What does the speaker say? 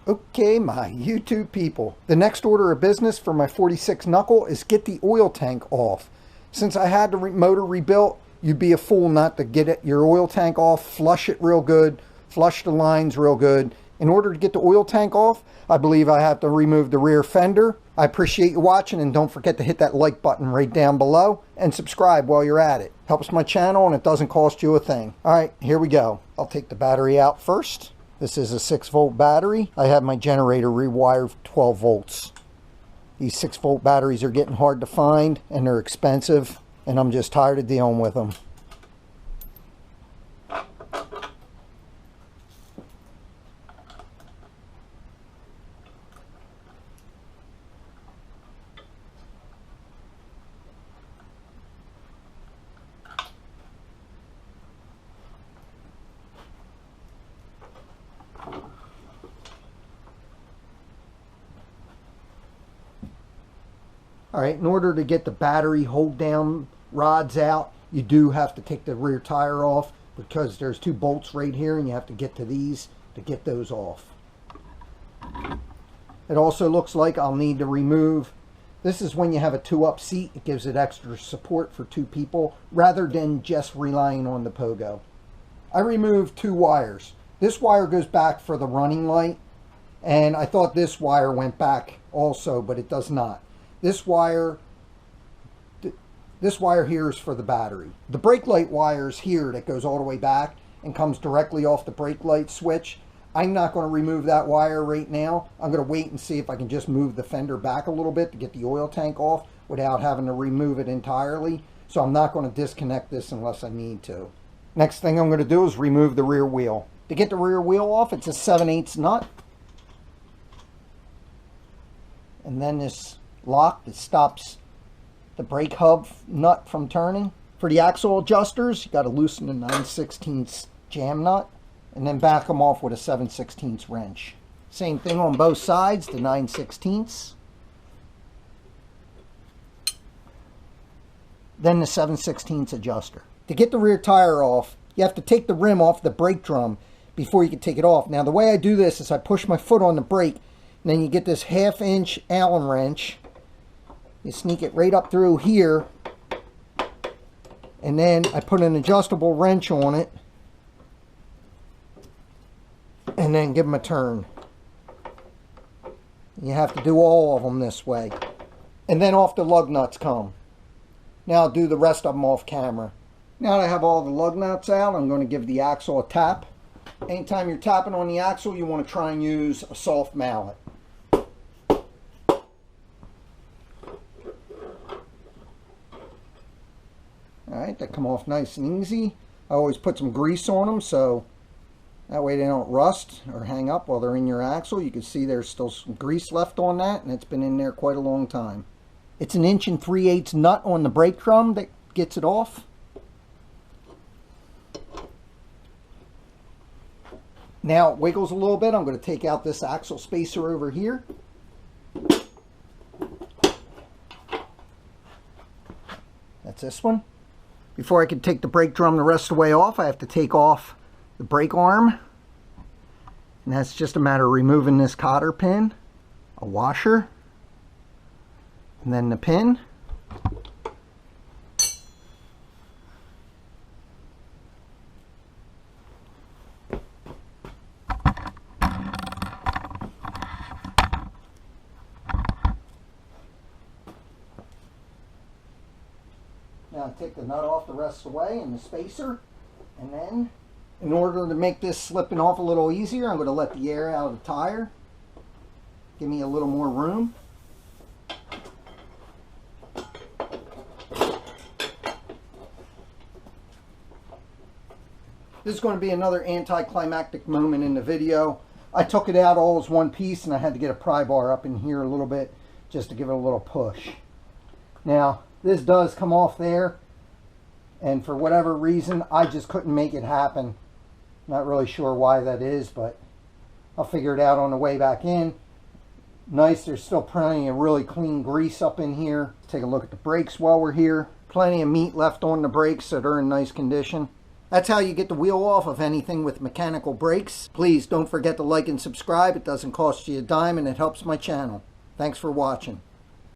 Okay, my YouTube people. The next order of business for my 46 Knuckle is get the oil tank off. Since I had the motor rebuilt, you'd be a fool not to get your oil tank off, flush it real good, flush the lines real good. In order to get the oil tank off, I believe I have to remove the rear fender. I appreciate you watching, and don't forget to hit that like button right down below and subscribe while you're at it. Helps my channel and it doesn't cost you a thing. All right, here we go. I'll take the battery out first. This is a 6-volt battery. I have my generator rewired for 12 volts. These 6-volt batteries are getting hard to find and they're expensive, and I'm just tired of dealing with them. All right, in order to get the battery hold down rods out, you do have to take the rear tire off because there's 2 bolts right here and you have to get to these to get those off. It also looks like I'll need to remove, this is when you have a 2-up seat, it gives it extra support for 2 people rather than just relying on the pogo. I removed 2 wires. This wire goes back for the running light, and I thought this wire went back also, but it does not. This wire here is for the battery. The brake light wire is here that goes all the way back and comes directly off the brake light switch. I'm not going to remove that wire right now. I'm going to wait and see if I can just move the fender back a little bit to get the oil tank off without having to remove it entirely. So I'm not going to disconnect this unless I need to. Next thing I'm going to do is remove the rear wheel. To get the rear wheel off, it's a 7/8 nut. And then this lock that stops the brake hub nut from turning. For the axle adjusters, you got to loosen the 9/16 jam nut and then back them off with a 7/16 wrench. Same thing on both sides, the 9/16. Then the 7/16 adjuster. To get the rear tire off, you have to take the rim off the brake drum before you can take it off. Now the way I do this is I push my foot on the brake, and then you get this 1/2-inch Allen wrench. You sneak it right up through here, and then I put an adjustable wrench on it, and then give them a turn. You have to do all of them this way. And then off the lug nuts come. Now I'll do the rest of them off camera. Now that I have all the lug nuts out, I'm going to give the axle a tap. Anytime you're tapping on the axle, you want to try and use a soft mallet. Alright, they come off nice and easy. I always put some grease on them so that way they don't rust or hang up while they're in your axle. You can see there's still some grease left on that, and it's been in there quite a long time. It's an 1 3/8 nut on the brake drum that gets it off. Now it wiggles a little bit. I'm going to take out this axle spacer over here. That's this one. Before I can take the brake drum the rest of the way off, I have to take off the brake arm. And that's just a matter of removing this cotter pin, a washer, and then the pin. Now take the nut off the rest of the way and the spacer, and then in order to make this slipping off a little easier, I'm going to let the air out of the tire. Give me a little more room. This is going to be another anticlimactic moment in the video. I took it out all as one piece and I had to get a pry bar up in here a little bit just to give it a little push. Now this does come off there, and for whatever reason I just couldn't make it happen. Not really sure why that is, but I'll figure it out on the way back in. Nice, there's still plenty of really clean grease up in here. Let's take a look at the brakes while we're here. Plenty of meat left on the brakes, so they're in nice condition. That's how you get the wheel off of anything with mechanical brakes. Please don't forget to like and subscribe. It doesn't cost you a dime and it helps my channel. Thanks for watching.